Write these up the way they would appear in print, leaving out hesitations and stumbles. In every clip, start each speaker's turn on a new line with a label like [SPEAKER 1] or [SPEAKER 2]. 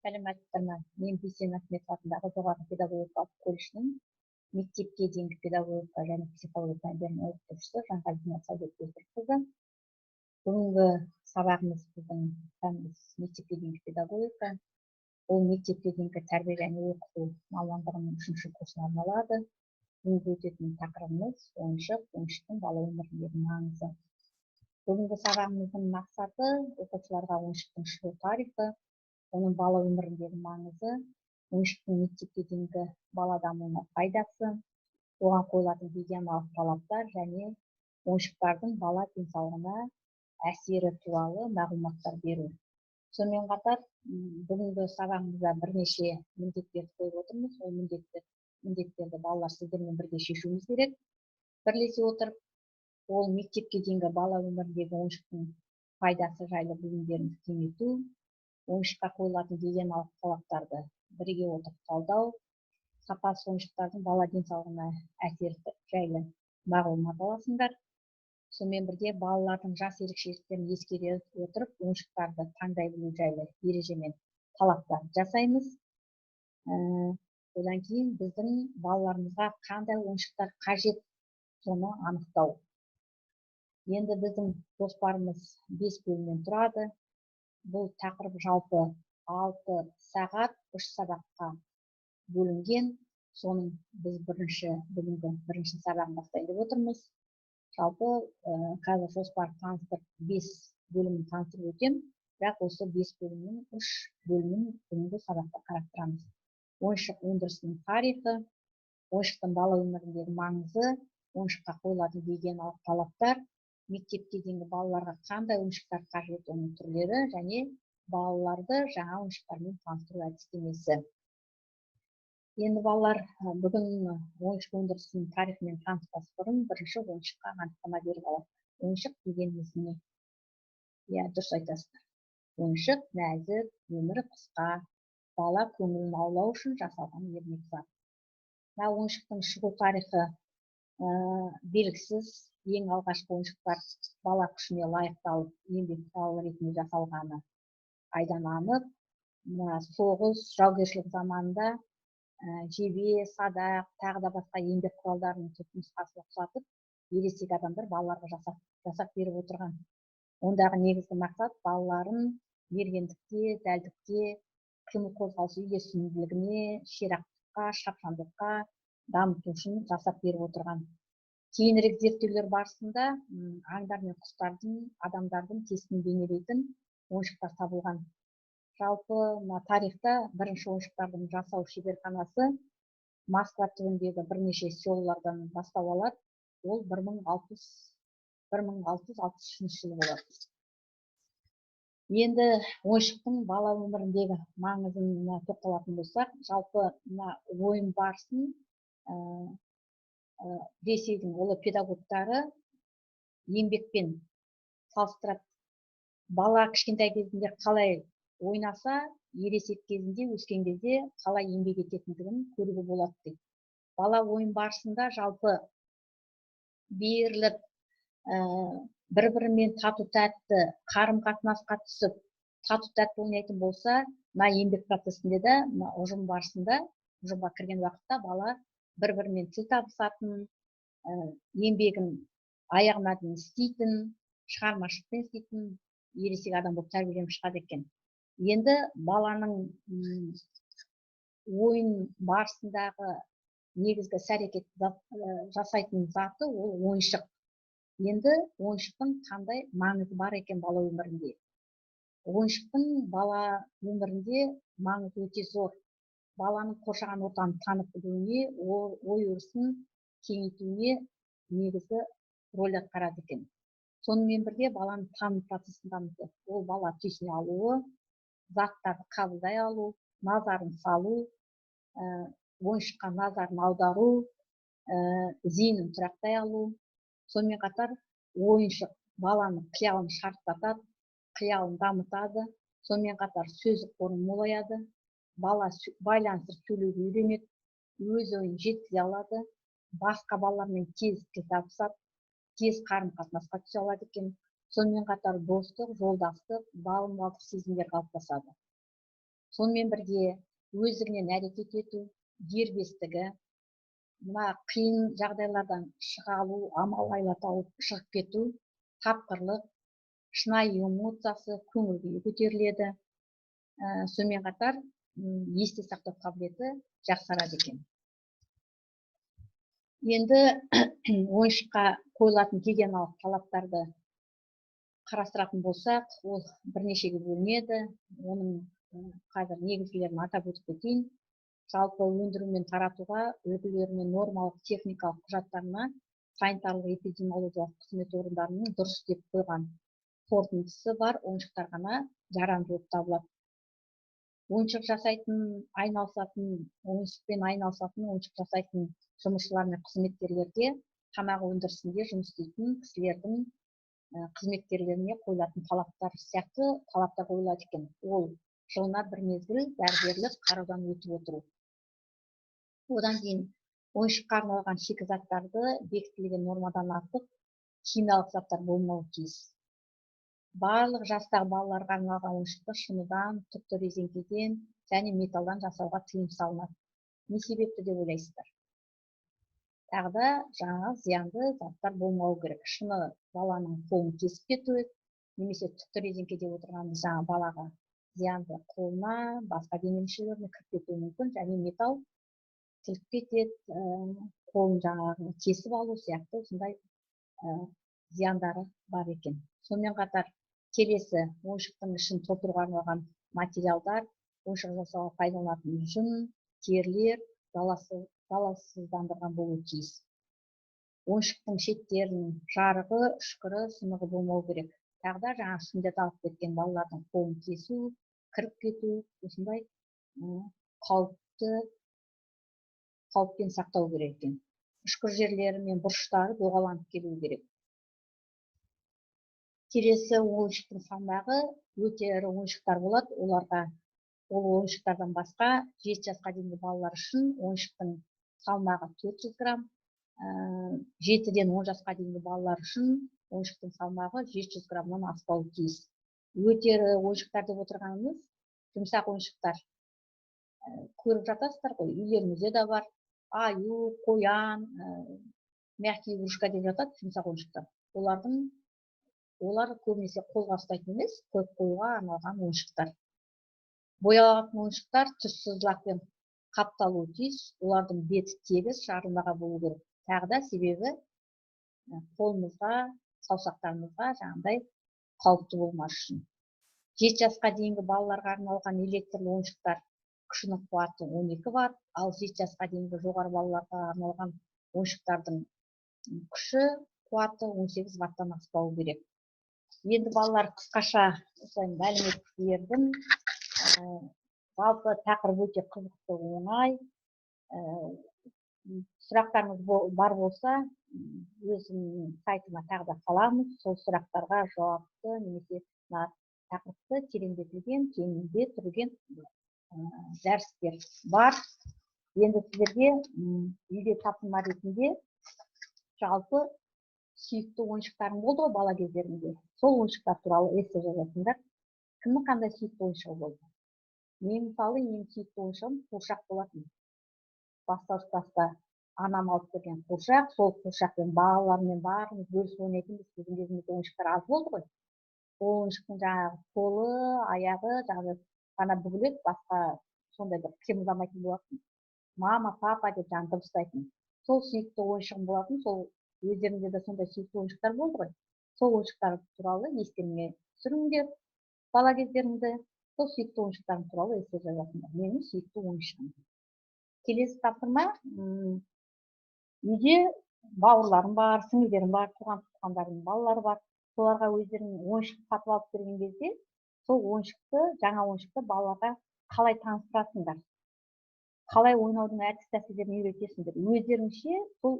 [SPEAKER 1] Сәлеметсіздер ме? Мен Бейсен Ахметов атындағы жоғары педагогикалық колледждің мектепке дейінгі педагогика және психология пәндерінің оқытушысы Жанғалина Сәулетбекқызы. Бүгінгі сабағымыз біздің пәніміз мектепке дейінгі педагогика. Ол мектепке дейінгі тәрбие және оқыту мамандығының 3-ші курсына арналады. Бүгінгі өтетін тақырыбымыз ойыншықтың бала өміріндегі маңызы. Бүгінгі сабағымыздың мақсаты оқушыларға ойыншықтың шығу тарихы, оның бала өміріндегі маңызы, ойыншықтың мектепке дейінгі бала дамуына пайдасы, оған қойылатын гигиеналық талаптар және ойыншықтардың бала денсаулығына әсері туралы мағлұматтар беру. Сонымен қатар, бүгінгі сабағымызда бірнеше міндеттерді қойып отырмыз. Ол міндеттерді балалар сіздермен бірге шешуіміз керек. Бірлесе отырып, ол мектепке дейінгі бала өміріндегі ойыншықтың пайдасы жайлы білімдерімізді кеңейту, ойыншыққа қойылатын гигиеналық талаптарды бірге отырып талдау, сапасыз ойыншықтардың бала денсаулығына әсері жайлы мағлұмат аласыңдар. Сонымен бірге балалардың жас ерекшеліктерін ескере отырып, ойыншықтарды таңдай білу жайлы ереже мен талаптар жасаймыз. Одан кейін біздің балаларымызға қандай ойыншықтар қажет, соны анықтау. Енді біздің жоспарымыз 5 бөлімнен тұрады. Бұл тақырып жалпы 6 сағат 3 сабаққа бөлінген. Соның біз бүгінгі бірінші сабағын бастайын деп отырмыз. Жалпы қазір жоспар таныстырып 5 бөлімін таныстырып өтем, бірақ осы 5 бөлімнің 3 бөлімін бүгінгі сабақта қарап тұрамыз. Ойыншық өндірісінің тарихы, ойыншықтың бала өміріндегі маңызы, ойыншыққа қойылатын гигиеналық талаптар, мектепке дейінгі балаларға қандай ойыншықтар қажет, оның түрлері және балаларды жаңа ойыншықтармен таныстыру әдістемесі. Енді балалар, бүгін ойыншық өндірісінің тарихымен таныспас бұрын бірінші ойыншыққа анықтама беріп алады. Ойыншық дегеніміз не? Иә, дұрыс айтасыздар. Ойыншық нәзік, өмірі қысқа, бала көңілін аулау үшін жасалған ермек зат. Ойыншықтың шығу тарихы белгісіз. Ең алғашқы ойыншықтар бала күшіне лайықталып, еңбек құралы ретінде жасалғаны айдан анық. Соғыс, жаугершілік заманында жебе, садақ, тағы да басқа еңбек құралдарының түпнұсқасын ұқсатып, ересек адамдар балаларға жасап беріп отырған. Ондағы негізгі мақсат балаларын мергендікте, дәлдікте, қимыл қозғалыс үйлесімділігіне, ширақтыққа, шапшаңдыққа дамыту үшін жасап беріп отырған. Кейінірек зерттеулер барысында аңдар мен құстардың, адамдардың тестін бейнелейтін ойыншықтар табылған. Жалпы тарихта бірінші ойыншықтардың жасау шеберханасы Москва түбіндегі бірнеше селолардан бастау алады. Ол 1663 жылы болады. Енді ойыншықтың бала өміріндегі маңызына тоқталатын болсақ, жалпы ойын барысын Ресейдің ұлы педагогтары еңбекпен салыстырады. Бала кішкентай кезінде қалай ойнаса, ересек кезінде, өскен кезде қалай еңбек ететіндігін көруге болады дейді. Бала ойын барысында жалпы беріліп, бір-бірімен тату-тәтті қарым-қатынасқа түсіп, тату-тәтті ойнайтын болса, еңбек процесінде де, ұжым барысында, ұжымға кірген уақытта бала бір-бірімен тіл табысатын, еңбегін аяғына дейін істейтін, шығармашылықпен істейтін ересек адам болып тәрбиеленіп шығады екен. Енді баланың ойын барысындағы негізгі іс-әрекет жасайтын заты ол ойыншық. Енді ойыншықтың қандай маңызы бар екен бала өмірінде? Ойыншықтың бала өмірінде маңызы өте зор. Баланың қоршаған ортаны танып білуіне, ой өрісін кеңейтуіне негізгі рөл атқарады екен. Сонымен бірге баланың таным процесін дамытады. Ол бала түйсіне алуы, заттарды қабылдай алу, назарын салу, ойыншыққа назарын аудару, зейінін тұрақтай алу. Сонымен қатар ойыншық баланың қиялын шарықтатады, қиялын дамытады. Сонымен қатар сөздік қорын молаяды. Бала байланыстырып сөйлеуге үйренеді, өз ойын жеткізе алады, басқа балалармен тез тіл табысады, тез қарым-қатынасқа түсе алады екен. Сонымен қатар достық, жолдастық, балымдылық сезімдер қалыптасады. сонымен бірге өздігінен әрекет ету, дербестігі, мына қиын жағдайлардан шыға алу, амал-айла тауып шығып кету, тапқырлық, шынайы эмоциясы, көңіл күйі көтеріледі. Сонымен қатар есте сақтау қабілеті жақсарады екен. Енді ойыншыққа қойылатын гигиеналық талаптарды қарастыратын болсақ, ол бірнешеге бөлінеді. Оның қазір негізгілерін атап өтіп кетейін. Жалпы өндіру мен таратуға үлгілері мен нормалық техникалық құжаттарына санитарлық эпидемиологиялық қызмет орындарының дұрыс деп қойған қорытындысы бар ойыншықтар ғана жарамды болып табылады. Ойыншық жасайтын, ойыншықпен айналысатын, ойыншық жасайтын жұмысшылар мен қызметкерлерге тамақ өндірісінде жұмыс істейтін кісілердің қызметкерлеріне қойылатын талаптар сияқты талаптар қойылады екен. Ол жылына бір мезгіл дәрігерлік қараудан өтіп отыру. Одан кейін ойыншыққа арналған шикізаттарды бекітілген нормадан артық химиялық заттар болмауы тиіс. Барлық жастағы балаларға арналған ойыншықты шыныдан, түкті резеңкеден және металдан жасауға тыйым салынады. Не себепті деп ойлайсыздар? Тағы да жаңа зиянды заттар болмауы керек. Шыны баланың қолын кесіп кетуі, немесе түкті резеңкеде отырған жаңа балаға зиянды қолына, басқа дене мүшелеріне кіріп кетуі мүмкін, және металл тіліп кетеді, қолын жаңағы кесіп алу сияқты осындай зияндары бар екен. Сонымен қатар келесі ойыншықтың ішін толтыруға арналған материалдар, ойыншық жасауға пайдаланылатын жүн, терілер залалсыздандырған болуы тиіс. Ойыншықтың шеттерінің жарығы, үшкірі, сынығы болмау керек. Тағы да жаңа сүндет алып кеткен балалардың қолын кесу, кіріп кету, осындай қауіппен сақтау керек екен. Үшкір жерлері мен бұрыштары доғаланып келуі керек. Келесі ойыншықтың салмағы өте ірі ойыншықтар болады. Оларға ол ойыншықтардан басқа 7 жасқа дейінгі балалар үшін ойыншықтың салмағы 400 грамм, 7-ден 10 жасқа дейінгі балалар үшін ойыншықтың салмағы 700 граммнан аспауы тиіс. Өте ірі ойыншықтар деп отырғанымыз жұмсақ ойыншықтар. Көріп жатасыздар ғой, үйлеріңізде де бар. Аю, қоян, мягкий игрушка деп жатады жұмсақ ойыншықтар. Олар көбінесе қолға ұстайтын емес, қойып қоюға арналған ойыншықтар. Боялатын ойыншықтар түссіз лакпен қапталуы тиіс. Олардың беті тегіс, жарылмаған болу керек. Тағы да себебі қолымызға, саусақтарымызға жаңағыдай қауіпті болмас үшін. 7 жасқа дейінгі балаларға арналған электрлі ойыншықтар күшінің қуаты 12 ватт, ал 7 жасқа дейінгі жоғары балаларға арналған ойыншықтардың күші қуаты 18 ваттан аспауы керек. Енді балалар қысқаша мәлімет бердім. Жалпы тақырып өте қызықты, оңай. Сұрақтарыңыз бар болса, өзімнің сайтыма тағы да саламыз. Сол сұрақтарға жауапты немесе тақырыпты тереңдетілген, кеңінде түрген дәрістер бар. Енді сіздерге үйде тапсырма ретінде жалпы сүйікті ойыншықтарым болды ғой бала кездерінде. Сол ойыншықтар туралы эссе жазасыңдар. Кімнің қандай сүйікті ойыншығы болды? Мен мысалы ең сүйікті ойыншығым қуыршақ болатын. Бастауыш класста анам алып берген қуыршақ, сол қуыршақпен балалармен барлығымыз бөлісіп ойнайтынбыз. Біздің кезімізде ойыншықтар аз болды ғой. Ол ойыншықтың жаңағы қолы, аяғы ғана бүгіледі, басқа сондай бір қимылдамайтын болатын. Мама, папа деп жаңағы дыбыстайтын. Сол сүйікті ойыншығым болатын. Сол өздеріңде де сондай сүйікті ойыншықтар болды ғой. Сол ойыншықтар туралы естеріңе түсіріңдер бала кездеріңді. Сол сүйікті ойыншықтарым туралы эссе жазасыңдар. Менің сүйікті ойыншығым. Келесі тапсырма, үйде бауырларым бар, сіңлілерім бар, туған-туысқандарымның балалары бар. Соларға өздерінің ойыншық сатып алып берген кезде, сол жаңа ойыншықты балаларға қалай таныстырасыңдар, қалай ойнаудың әдіс тәсілдерін үйретесіңдер. Өздеріңше сол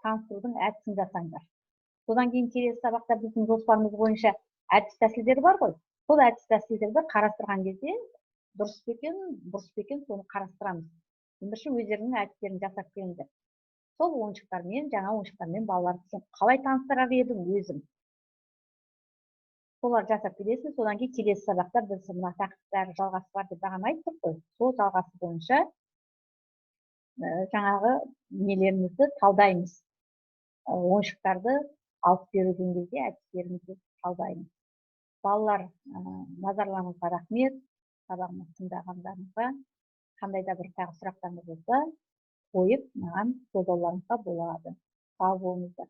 [SPEAKER 1] таныстырудың әдісін жасаңдар. Содан кейін келесі сабақта біздің жоспарымыз бойынша әдіс тәсілдері бар ғой. Сол әдіс тәсілдерді қарастырған кезде дұрыс па екен, бұрыс па екен, соны қарастырамыз. Ендеше өздеріңнің әдістерін жасап келіңдер. Сол ойыншықтармен, жаңа ойыншықтармен балаларды қалай таныстырар едің өзің? солар жасап келесіз. Содан кейін келесі сабақта біз мына тақырыптар жалғасы бар деп бағана айттық қой. Сол жалғасы бойынша жаңағы нелерімізді талдаймыз. Ойыншықтарды алып берген кезде әдістерімізді талдаймыз. Балалар, назарларыңызға рахмет. Сабағымызды тыңдағандарыңызға. Қандай да бір тағы сұрақтарыңыз болса, қойып маған жолдауларыңызға болады. Сау болыңыздар.